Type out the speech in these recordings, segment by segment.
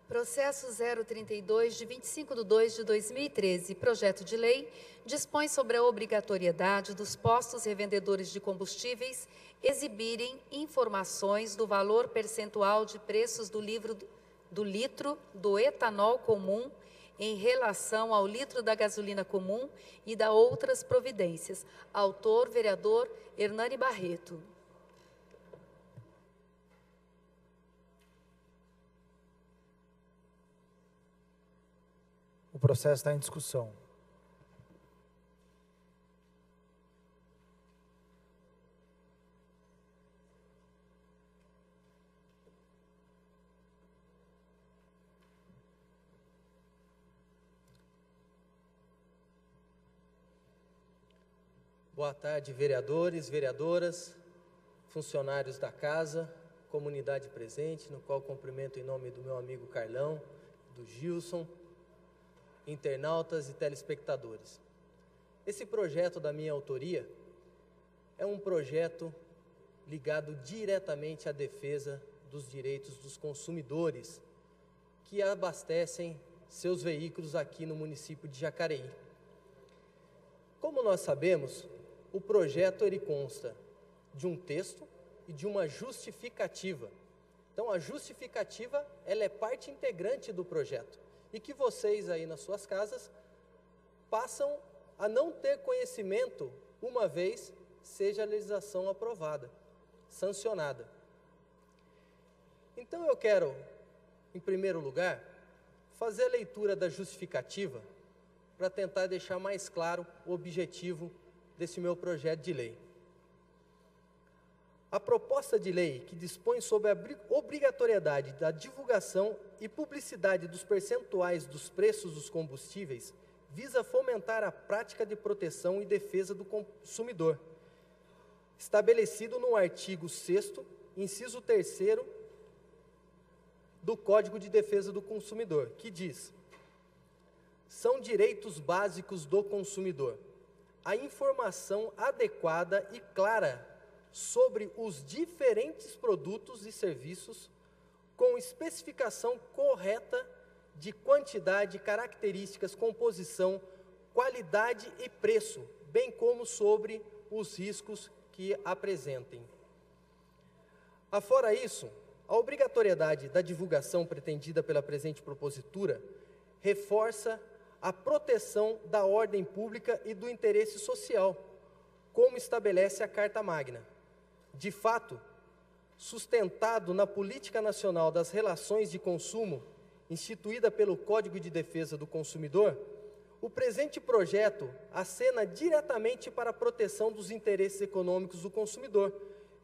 Processo 032, de 25/2/2013, projeto de lei, dispõe sobre a obrigatoriedade dos postos revendedores de combustíveis exibirem informações do valor percentual de preços do litro do etanol comum em relação ao litro da gasolina comum e da outras providências. Autor, vereador Hernani Barreto. O processo está em discussão. Boa tarde, vereadores, vereadoras, funcionários da casa, comunidade presente, no qual cumprimento em nome do meu amigo Carlão, do Gilson, internautas e telespectadores. Esse projeto da minha autoria é um projeto ligado diretamente à defesa dos direitos dos consumidores que abastecem seus veículos aqui no município de Jacareí. Como nós sabemos, o projeto ele consta de um texto e de uma justificativa. Então, a justificativa ela é parte integrante do projeto e que vocês aí nas suas casas passam a não ter conhecimento uma vez seja a legislação aprovada, sancionada. Então, eu quero, em primeiro lugar, fazer a leitura da justificativa para tentar deixar mais claro o objetivo desse meu projeto de lei. A proposta de lei que dispõe sobre a obrigatoriedade da divulgação e publicidade dos percentuais dos preços dos combustíveis visa fomentar a prática de proteção e defesa do consumidor, estabelecido no artigo 6º, inciso 3º do Código de Defesa do Consumidor, que diz: são direitos básicos do consumidor a informação adequada e clara sobre os diferentes produtos e serviços com especificação correta de quantidade, características, composição, qualidade e preço, bem como sobre os riscos que apresentem. Afora isso, a obrigatoriedade da divulgação pretendida pela presente propositura reforça a proteção da ordem pública e do interesse social, como estabelece a Carta Magna. De fato, sustentado na Política Nacional das Relações de Consumo, instituída pelo Código de Defesa do Consumidor, o presente projeto acena diretamente para a proteção dos interesses econômicos do consumidor,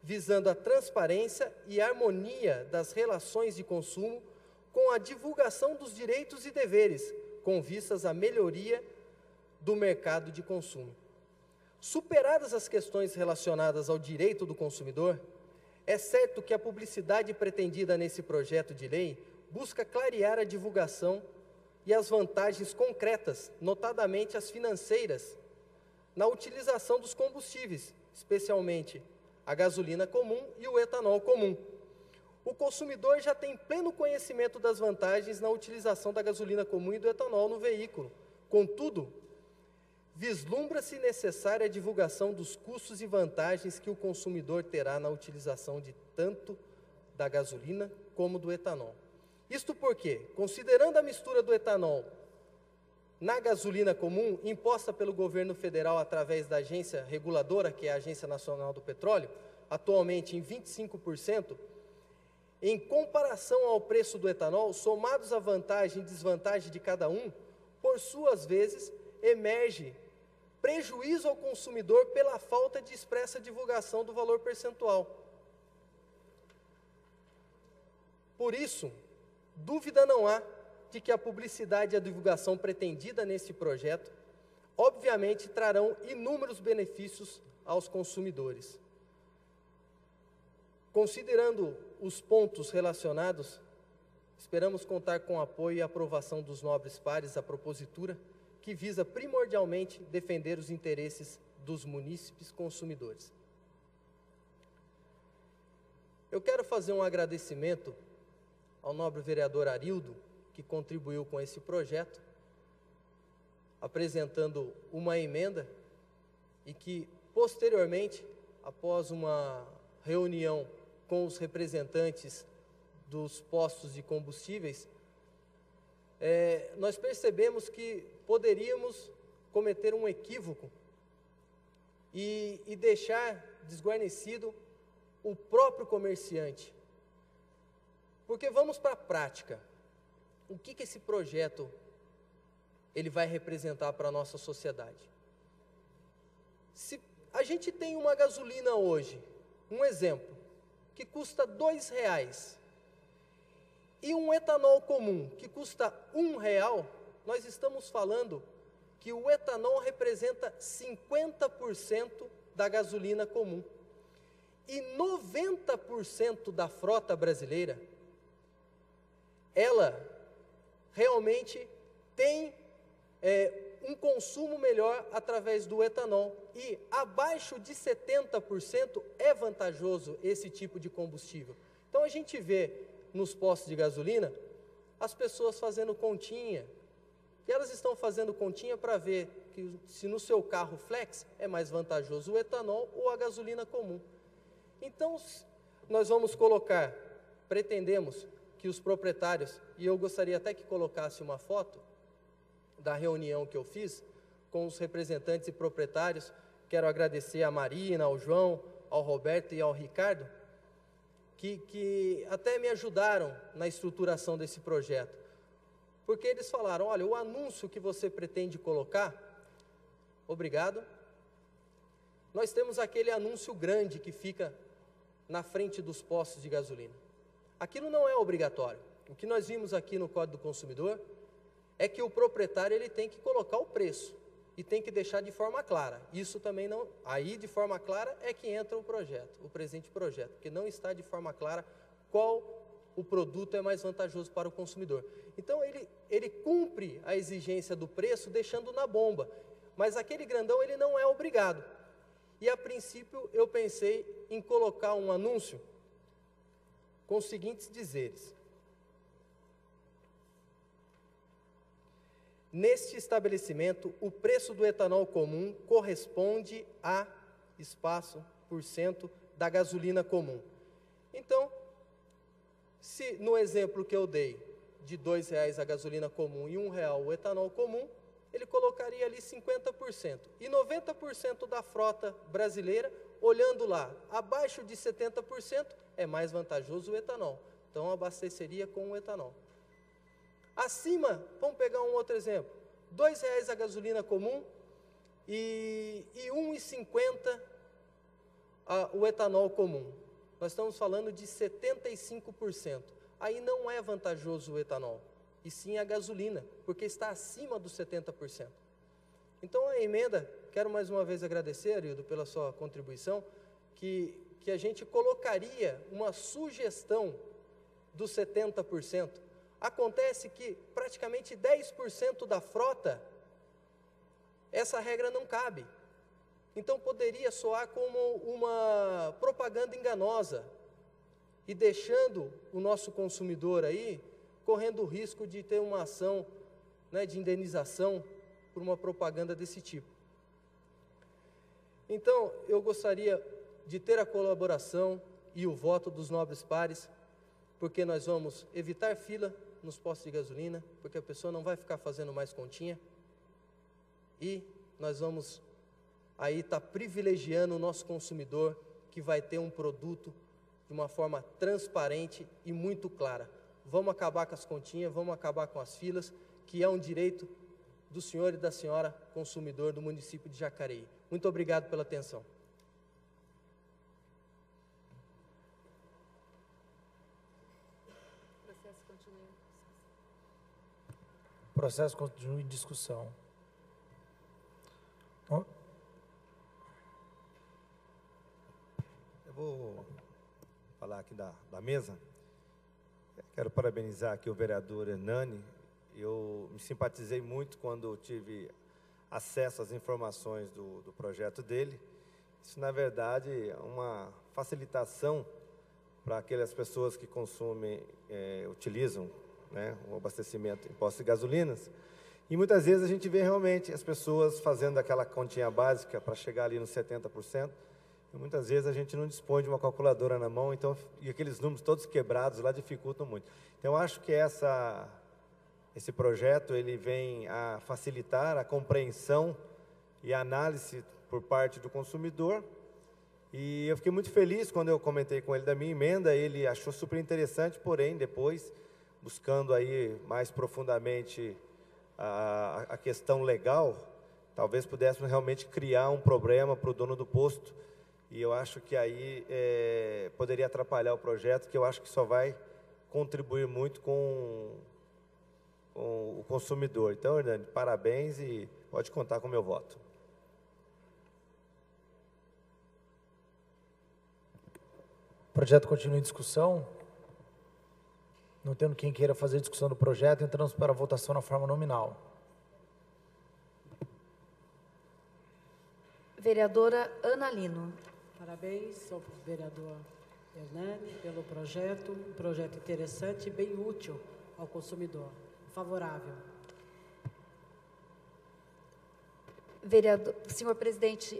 visando a transparência e harmonia das relações de consumo com a divulgação dos direitos e deveres, com vistas à melhoria do mercado de consumo. Superadas as questões relacionadas ao direito do consumidor, é certo que a publicidade pretendida nesse projeto de lei busca clarear a divulgação e as vantagens concretas, notadamente as financeiras, na utilização dos combustíveis, especialmente a gasolina comum e o etanol comum. O consumidor já tem pleno conhecimento das vantagens na utilização da gasolina comum e do etanol no veículo. Contudo, vislumbra-se necessária a divulgação dos custos e vantagens que o consumidor terá na utilização de tanto da gasolina como do etanol. Isto porque, considerando a mistura do etanol na gasolina comum, imposta pelo governo federal através da agência reguladora, que é a Agência Nacional do Petróleo, atualmente em 25%, em comparação ao preço do etanol, somados a vantagem e desvantagem de cada um, por suas vezes, emerge prejuízo ao consumidor pela falta de expressa divulgação do valor percentual. Por isso, dúvida não há de que a publicidade e a divulgação pretendida nesse projeto, obviamente, trarão inúmeros benefícios aos consumidores. Considerando os pontos relacionados, esperamos contar com o apoio e aprovação dos nobres pares à propositura, que visa primordialmente defender os interesses dos munícipes consumidores. Eu quero fazer um agradecimento ao nobre vereador Arildo que contribuiu com esse projeto, apresentando uma emenda e que, posteriormente, após uma reunião com os representantes dos postos de combustíveis, nós percebemos que poderíamos cometer um equívoco e deixar desguarnecido o próprio comerciante. Porque vamos para a prática. O que esse projeto ele vai representar para a nossa sociedade? Se a gente tem uma gasolina hoje, um exemplo, que custa R$2, e um etanol comum que custa R$1, nós estamos falando que o etanol representa 50% da gasolina comum. E 90% da frota brasileira, ela realmente tem um consumo melhor através do etanol. E abaixo de 70% é vantajoso esse tipo de combustível. Então a gente vê nos postos de gasolina as pessoas fazendo continha. E elas estão fazendo continha para ver que se no seu carro flex é mais vantajoso o etanol ou a gasolina comum. Então, nós vamos colocar, pretendemos que os proprietários, e eu gostaria até que colocasse uma foto da reunião que eu fiz com os representantes e proprietários. Quero agradecer a Marina, ao João, ao Roberto e ao Ricardo, que até me ajudaram na estruturação desse projeto. Porque eles falaram, olha, o anúncio que você pretende colocar, obrigado, nós temos aquele anúncio grande que fica na frente dos postos de gasolina. Aquilo não é obrigatório. O que nós vimos aqui no Código do Consumidor é que o proprietário ele tem que colocar o preço e tem que deixar de forma clara. Isso também não... Aí, de forma clara, é que entra o projeto, o presente projeto, porque não está de forma clara qual o produto é mais vantajoso para o consumidor. Então, ele cumpre a exigência do preço deixando na bomba, mas aquele grandão ele não é obrigado. E, a princípio, eu pensei em colocar um anúncio com os seguintes dizeres. Neste estabelecimento, o preço do etanol comum corresponde a espaço por cento da gasolina comum. Então, se no exemplo que eu dei, de R$2 a gasolina comum e R$1 o etanol comum, ele colocaria ali 50%. E 90% da frota brasileira, olhando lá, abaixo de 70%, é mais vantajoso o etanol. Então, abasteceria com o etanol. Acima, vamos pegar um outro exemplo, R$2 a gasolina comum e R$1,50 o etanol comum. Nós estamos falando de 75%. Aí não é vantajoso o etanol, e sim a gasolina, porque está acima dos 70%. Então a emenda, quero mais uma vez agradecer, Arildo, pela sua contribuição, que a gente colocaria uma sugestão dos 70%. Acontece que praticamente 10% da frota, essa regra não cabe. Então poderia soar como uma propaganda enganosa e deixando o nosso consumidor aí correndo o risco de ter uma ação, né, de indenização por uma propaganda desse tipo. Então eu gostaria de ter a colaboração e o voto dos nobres pares, porque nós vamos evitar fila nos postos de gasolina, porque a pessoa não vai ficar fazendo mais continha, e nós vamos aí estar privilegiando o nosso consumidor, que vai ter um produto de uma forma transparente e muito clara. Vamos acabar com as continhas, vamos acabar com as filas, que é um direito do senhor e da senhora consumidor do município de Jacareí. Muito obrigado pela atenção. O processo continua em discussão. Eu vou falar aqui da mesa. Quero parabenizar aqui o vereador Hernani. Eu me simpatizei muito quando tive acesso às informações do projeto dele. Isso, na verdade, é uma facilitação para aquelas pessoas que consomem, utilizam, né, o abastecimento em postos de gasolinas. E muitas vezes a gente vê realmente as pessoas fazendo aquela continha básica para chegar ali nos 70%, e muitas vezes a gente não dispõe de uma calculadora na mão, então, e aqueles números todos quebrados lá dificultam muito. Então, eu acho que esse projeto ele vem a facilitar a compreensão e a análise por parte do consumidor. E eu fiquei muito feliz quando eu comentei com ele da minha emenda, ele achou super interessante, porém, depois, buscando aí mais profundamente a questão legal, talvez pudéssemos realmente criar um problema para o dono do posto, e eu acho que aí poderia atrapalhar o projeto, que eu acho que só vai contribuir muito com o consumidor. Então, Hernani, parabéns e pode contar com o meu voto. O projeto continua em discussão. Não tendo quem queira fazer discussão do projeto, entramos para a votação na forma nominal. Vereadora Ana Lino. Parabéns ao vereador Hernani pelo projeto, um projeto interessante e bem útil ao consumidor. Favorável. Vereador, senhor presidente,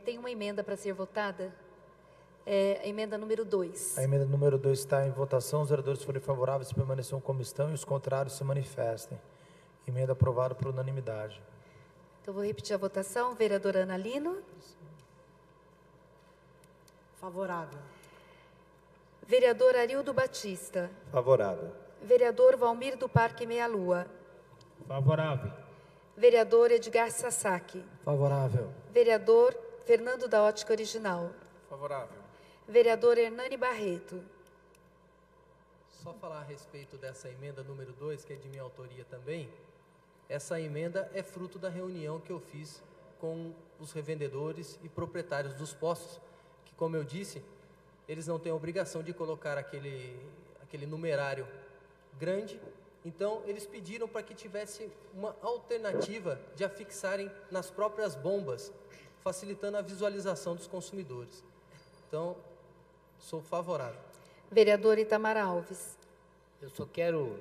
tem uma emenda para ser votada? A emenda número 2. A emenda número 2 está em votação. Os vereadores forem favoráveis permaneçam como estão e os contrários se manifestem. Emenda aprovada por unanimidade. Então, vou repetir a votação. Vereadora Ana Lino. Favorável. Vereador Arildo Batista. Favorável. Vereador Valmir do Parque Meia Lua. Favorável. Vereador Edgar Sasaki. Favorável. Vereador Fernando da Ótica Original. Favorável. Vereador Hernani Barreto. Só falar a respeito dessa emenda número 2, que é de minha autoria também. Essa emenda é fruto da reunião que eu fiz com os revendedores e proprietários dos postos, que, como eu disse, eles não têm a obrigação de colocar aquele numerário grande. Então, eles pediram para que tivesse uma alternativa de afixarem nas próprias bombas, facilitando a visualização dos consumidores. Então, sou favorável. Vereador Itamar Alves. Eu só quero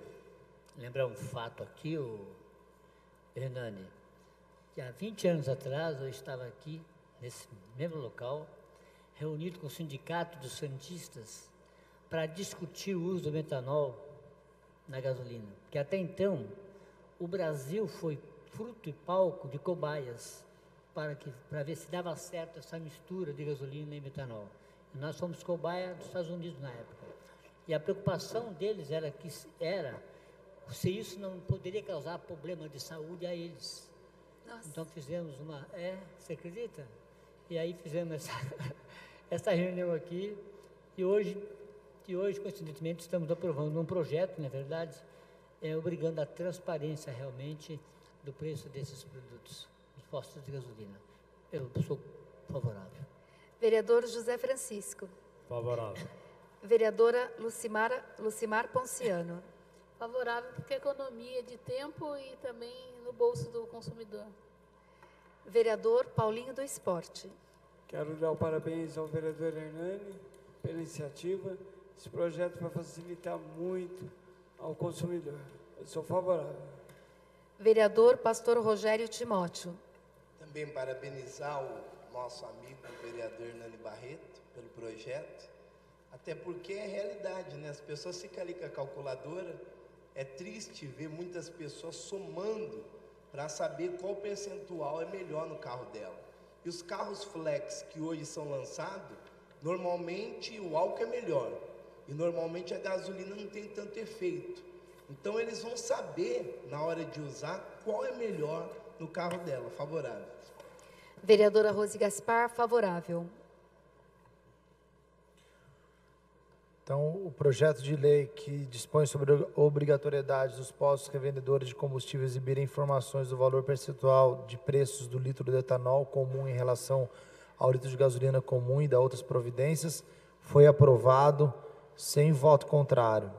lembrar um fato aqui, Hernani, que há 20 anos atrás eu estava aqui, nesse mesmo local, reunido com o Sindicato dos Santistas para discutir o uso do metanol na gasolina. Porque até então, o Brasil foi fruto e palco de cobaias para ver se dava certo essa mistura de gasolina e metanol. E nós fomos cobaia dos Estados Unidos na época. E a preocupação deles era se isso não poderia causar problema de saúde a eles. Nossa. Então fizemos você acredita? E aí fizemos essa reunião aqui, e hoje, coincidentemente, estamos aprovando um projeto, na verdade, obrigando a transparência realmente do preço desses produtos, dos postos de gasolina. Eu sou favorável. Vereador José Francisco. Favorável. Vereadora Lucimar Ponciano. Favorável, porque economia de tempo e também no bolso do consumidor. Vereador Paulinho do Esporte. Quero dar parabéns ao vereador Hernani pela iniciativa. Esse projeto vai facilitar muito ao consumidor. Eu sou favorável. Vereador Pastor Rogério Timóteo. Também parabenizar o nosso amigo, o vereador Hernani Barreto, pelo projeto. Até porque é realidade, né? As pessoas ficam ali com a calculadora. É triste ver muitas pessoas somando para saber qual percentual é melhor no carro dela. E os carros flex que hoje são lançados, normalmente o álcool é melhor. E normalmente a gasolina não tem tanto efeito. Então eles vão saber, na hora de usar, qual é melhor no carro dela. Favorável. Vereadora Rose Gaspar, favorável. Então, o projeto de lei que dispõe sobre a obrigatoriedade dos postos revendedores de combustível exibirem informações do valor percentual de preços do litro de etanol comum em relação ao litro de gasolina comum e da outras providências foi aprovado sem voto contrário.